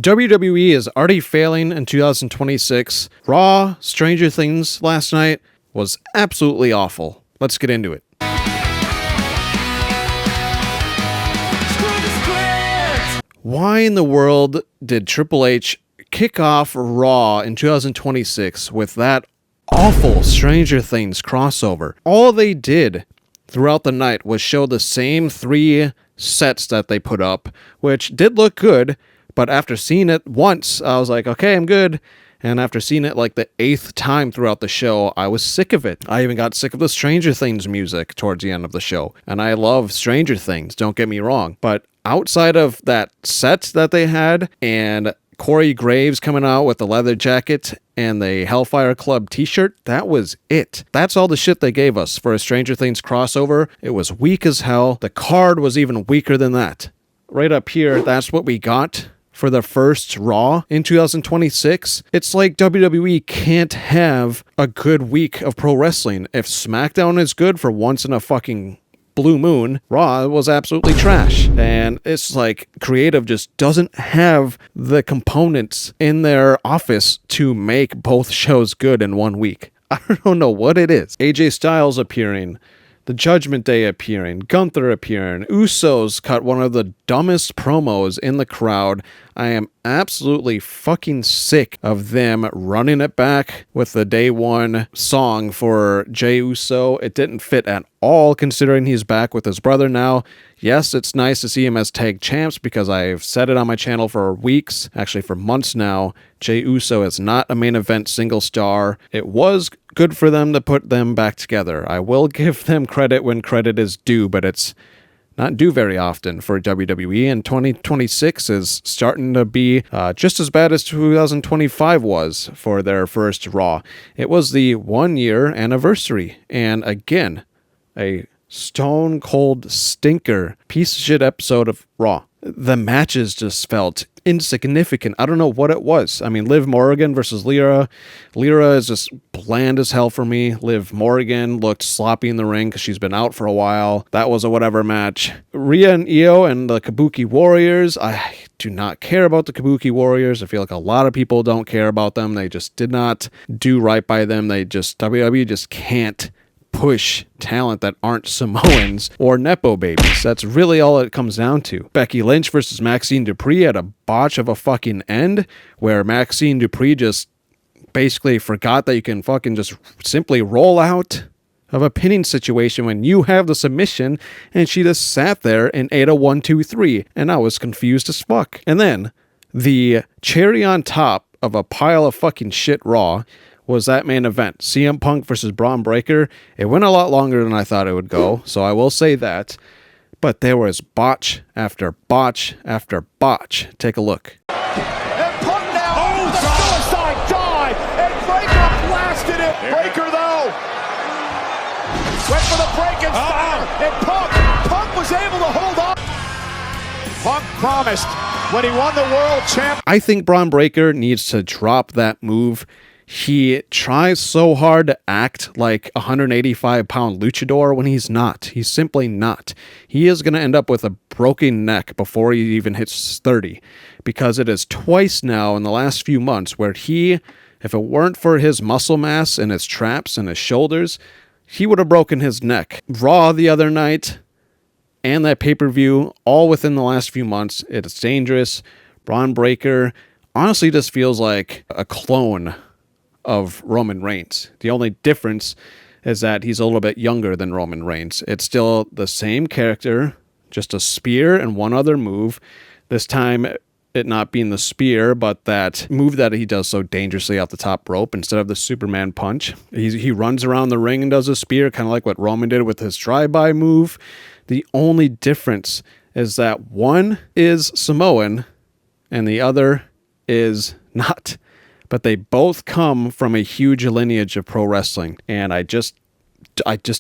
WWE is already failing in 2026. Raw, Stranger Things last night was absolutely awful. Let's get into it. Why in the world did Triple H kick off Raw in 2026 with that awful Stranger Things crossover? All they did throughout the night was show the same 3 sets that they put up, which did look good, but after seeing it once, I was like, okay, I'm good. And after seeing it like the 8th time throughout the show, I was sick of it. I even got sick of the Stranger Things music towards the end of the show. And I love Stranger Things, don't get me wrong. But outside of that set that they had and Corey Graves coming out with the leather jacket and the Hellfire Club t-shirt, that was it. That's all the shit they gave us for a Stranger Things crossover. It was weak as hell. The card was even weaker than that. Right up here, that's what we got for the first Raw in 2026. It's like WWE can't have a good week of pro wrestling. If SmackDown is good for once in a fucking blue moon, Raw was absolutely trash. And it's like creative just doesn't have the components in their office to make both shows good in one week. I don't know what it is. AJ Styles appearing, the Judgment Day appearing, Gunther appearing, Usos cut one of the dumbest promos in the crowd. I am absolutely fucking sick of them running it back with the day one song for Jey Uso. It didn't fit at all considering he's back with his brother now. Yes, it's nice to see him as tag champs because I've said it on my channel for weeks, actually for months now. Jey Uso is not a main event single star. It was good for them to put them back together. I will give them credit when credit is due, but it's not due very often for WWE, and 2026 is starting to be just as bad as 2025 was for their first Raw. It was the 1-year anniversary, and again, a stone cold stinker piece of shit episode of Raw. The matches just felt insignificant. I don't know what it was. I mean, Liv Morgan versus Lyra. Lyra is just bland as hell for me. Liv Morgan looked sloppy in the ring because she's been out for a while. That was a whatever match. Rhea and Io and the Kabuki Warriors. I do not care about the Kabuki Warriors. I feel like a lot of people don't care about them. They just did not do right by them. WWE just can't push talent that aren't Samoans or Nepo babies. That's really all it comes down to. Becky Lynch versus Maxine Dupree had a botch of a fucking end where Maxine Dupree just basically forgot that you can fucking just simply roll out of a pinning situation when you have the submission, and she just sat there and ate a 1-2-3, and I was confused as fuck. And then the cherry on top of a pile of fucking shit Raw was that main event, CM Punk versus Braun Breaker. It went a lot longer than I thought it would go, so I will say that. But there was botch after botch after botch. Take a look. And Punk now, the suicide dive, and Breaker blasted it. Breaker, though, went for the Frankensteiner, and Punk was able to hold on. Punk promised when he won the world champ. I think Braun Breaker needs to drop that move. He tries so hard to act like a 185-pound luchador when he's not. He's simply not. He is going to end up with a broken neck before he even hits 30, because it is twice now in the last few months where he, if it weren't for his muscle mass and his traps and his shoulders, he would have broken his neck. Raw the other night and that pay-per-view, all within the last few months. It's dangerous. Braun Breaker honestly just feels like a clone of Roman Reigns. The only difference is that he's a little bit younger than Roman Reigns. It's still the same character, just a spear and one other move. This time, it not being the spear, but that move that he does so dangerously off the top rope instead of the Superman punch. He runs around the ring and does a spear, kind of like what Roman did with his drive-by move. The only difference is that one is Samoan and the other is not. But they both come from a huge lineage of pro wrestling, and I just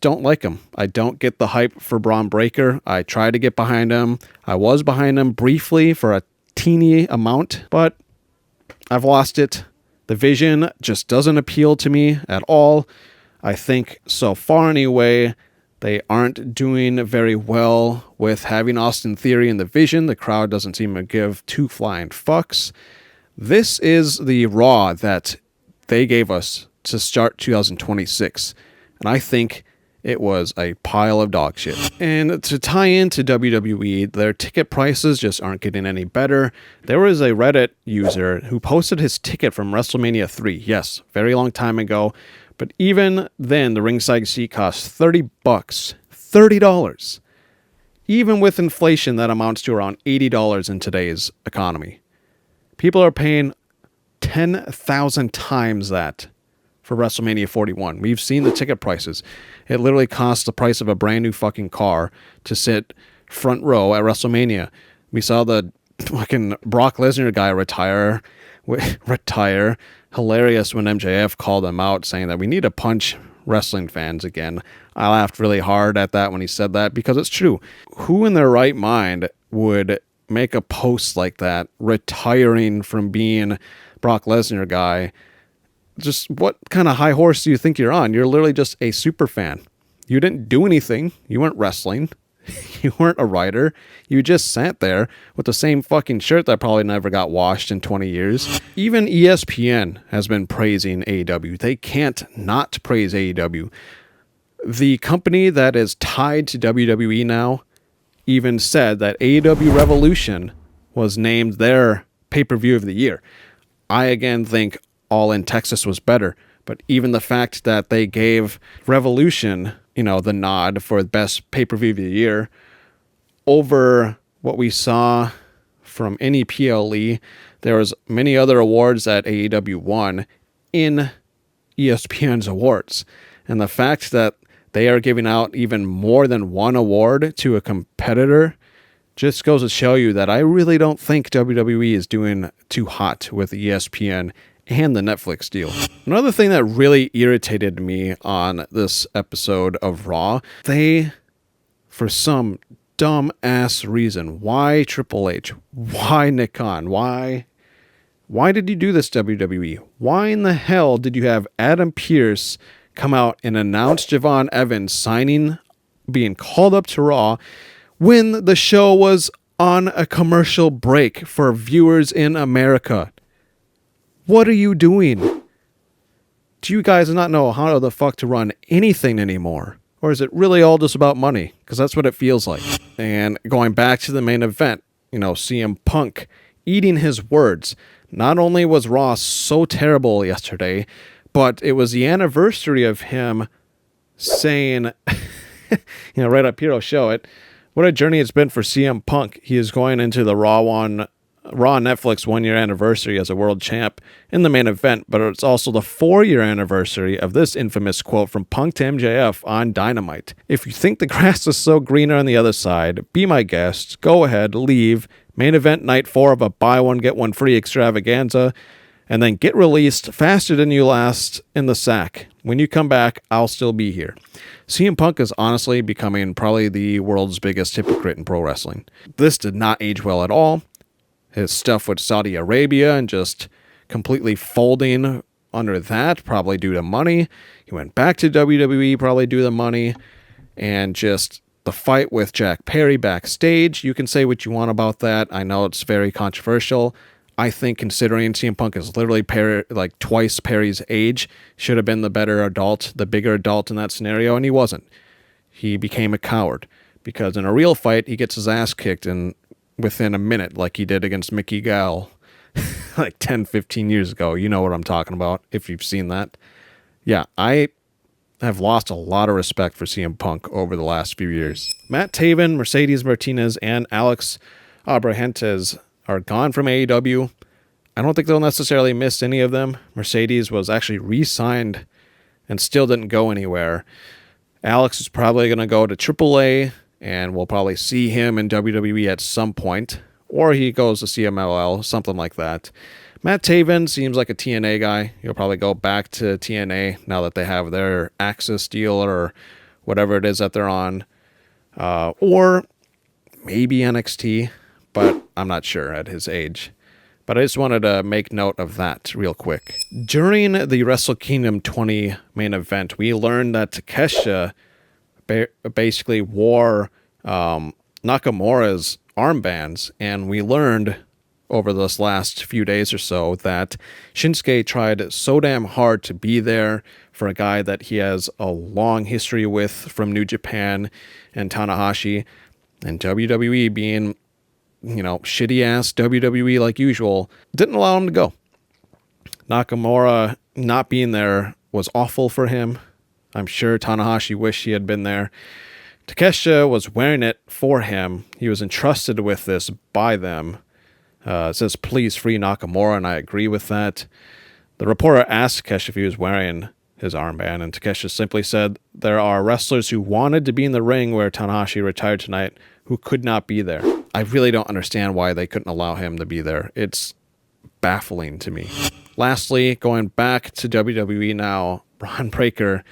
don't like them. I don't get the hype for Braun Breaker. I try to get behind him. I was behind him briefly for a teeny amount, but I've lost it. The vision just doesn't appeal to me at all. I think so far anyway, They aren't doing very well with having Austin Theory in the Vision. The crowd doesn't seem to give two flying fucks. This is the Raw that they gave us to start 2026. And I think it was a pile of dog shit. And to tie into WWE, their ticket prices just aren't getting any better. There was a Reddit user who posted his ticket from WrestleMania 3. Yes, very long time ago. But even then, the ringside seat cost $30. $30. Even with inflation, that amounts to around $80 in today's economy. People are paying 10,000 times that for WrestleMania 41. We've seen the ticket prices. It literally costs the price of a brand new fucking car to sit front row at WrestleMania. We saw the fucking Brock Lesnar guy retire. Hilarious when MJF called him out saying that we need to punch wrestling fans again. I laughed really hard at that when he said that because it's true. Who in their right mind would make a post like that, retiring from being Brock Lesnar guy? Just what kind of high horse do you think you're on? You're literally just a super fan. You didn't do anything. You weren't wrestling. You weren't a writer. You just sat there with the same fucking shirt that probably never got washed in 20 years. Even ESPN has been praising AEW. They can't not praise AEW. The company that is tied to WWE now even said that AEW Revolution was named their pay-per-view of the year. I again think All in Texas was better, but even the fact that they gave Revolution, the nod for the best pay-per-view of the year over what we saw from any PLE, there was many other awards that AEW won in ESPN's awards. And the fact that they are giving out even more than one award to a competitor just goes to show you that I really don't think WWE is doing too hot with ESPN and the Netflix deal. Another thing that really irritated me on this episode of Raw, they, for some dumb ass reason, why Triple H? Why Nick Khan? Why did you do this, WWE? Why in the hell did you have Adam Pearce come out and announce Javon Evans being called up to Raw when the show was on a commercial break for viewers in America? What are you doing? Do you guys not know how the fuck to run anything anymore? Or is it really all just about money? Because that's what it feels like. And going back to the main event, CM Punk eating his words. Not only was Raw so terrible yesterday, but it was the anniversary of him saying, right up here, I'll show it. What a journey it's been for CM Punk. He is going into the Raw Netflix 1-year anniversary as a world champ in the main event, but it's also the 4-year anniversary of this infamous quote from Punk to MJF on Dynamite. If you think the grass is so greener on the other side, be my guest, go ahead, leave, main event night 4 of a buy one, get one free extravaganza, and then get released faster than you last in the sack. When you come back, I'll still be here. CM Punk is honestly becoming probably the world's biggest hypocrite in pro wrestling. This did not age well at all. His stuff with Saudi Arabia and just completely folding under that, probably due to money. He went back to WWE, probably due to money. And just the fight with Jack Perry backstage. You can say what you want about that. I know it's very controversial. I think considering CM Punk is literally twice Perry's age, should have been the better adult, the bigger adult in that scenario, and he wasn't. He became a coward because in a real fight, he gets his ass kicked within a minute like he did against Mickey Gall 10, 15 years ago. You know what I'm talking about if you've seen that. Yeah, I have lost a lot of respect for CM Punk over the last few years. Matt Taven, Mercedes Martinez, and Alex Abrahantes are gone from AEW. I don't think they'll necessarily miss any of them. Mercedes was actually re-signed and still didn't go anywhere. Alex is probably going to go to AAA, and we'll probably see him in WWE at some point. Or he goes to CMLL, something like that. Matt Taven seems like a TNA guy. He'll probably go back to TNA now that they have their Access deal or whatever it is that they're on. Or maybe NXT, but I'm not sure at his age. But I just wanted to make note of that real quick. During the Wrestle Kingdom 20 main event, we learned that Takeshita basically wore Nakamura's armbands, and we learned over this last few days or so that Shinsuke tried so damn hard to be there for a guy that he has a long history with from New Japan and Tanahashi, and WWE being, shitty ass WWE like usual, didn't allow him to go. Nakamura not being there was awful for him. I'm sure Tanahashi wished he had been there. Takeshita was wearing it for him. He was entrusted with this by them. It says, please free Nakamura, and I agree with that. The reporter asked Takeshita if he was wearing his armband, and Takeshita simply said, there are wrestlers who wanted to be in the ring where Tanahashi retired tonight who could not be there. I really don't understand why they couldn't allow him to be there. It's baffling to me. Lastly, going back to WWE now, Bron Breakker,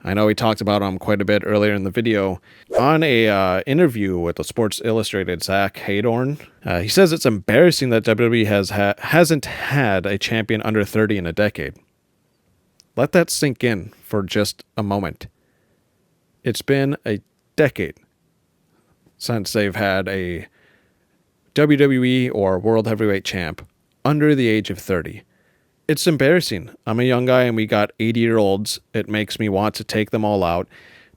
I know we talked about him quite a bit earlier in the video. On a interview with the Sports Illustrated, Zach Haydorn, he says it's embarrassing that WWE hasn't had a champion under 30 in a decade. Let that sink in for just a moment. It's been a decade since they've had a WWE or World Heavyweight champ under the age of 30. It's embarrassing. I'm a young guy and we got 80-year-olds. It makes me want to take them all out.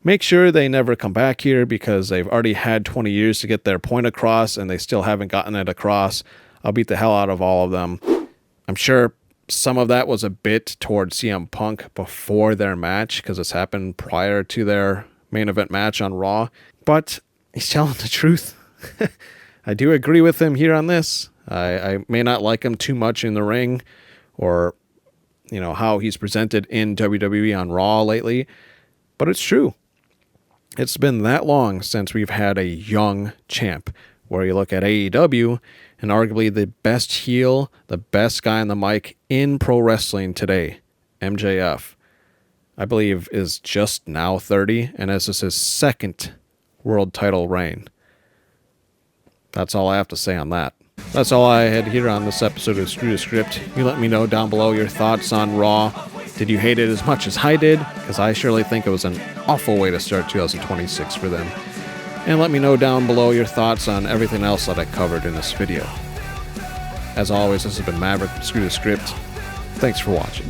Make sure they never come back here because they've already had 20 years to get their point across and they still haven't gotten it across. I'll beat the hell out of all of them. I'm sure some of that was a bit towards CM Punk before their match because it's happened prior to their main event match on Raw. But he's telling the truth. I do agree with him here on this. I may not like him too much in the ring, or how he's presented in WWE on Raw lately, but it's true. It's been that long since we've had a young champ, where you look at AEW and arguably the best heel, the best guy on the mic in pro wrestling today, MJF, I believe is just now 30, and this is his second world title reign. That's all I have to say on that. That's all I had here on this episode of Screw the Script. You let me know down below your thoughts on Raw. Did you hate it as much as I did? Because I surely think it was an awful way to start 2026 for them. And let me know down below your thoughts on everything else that I covered in this video. As always, this has been Maverick from Screw the Script. Thanks for watching.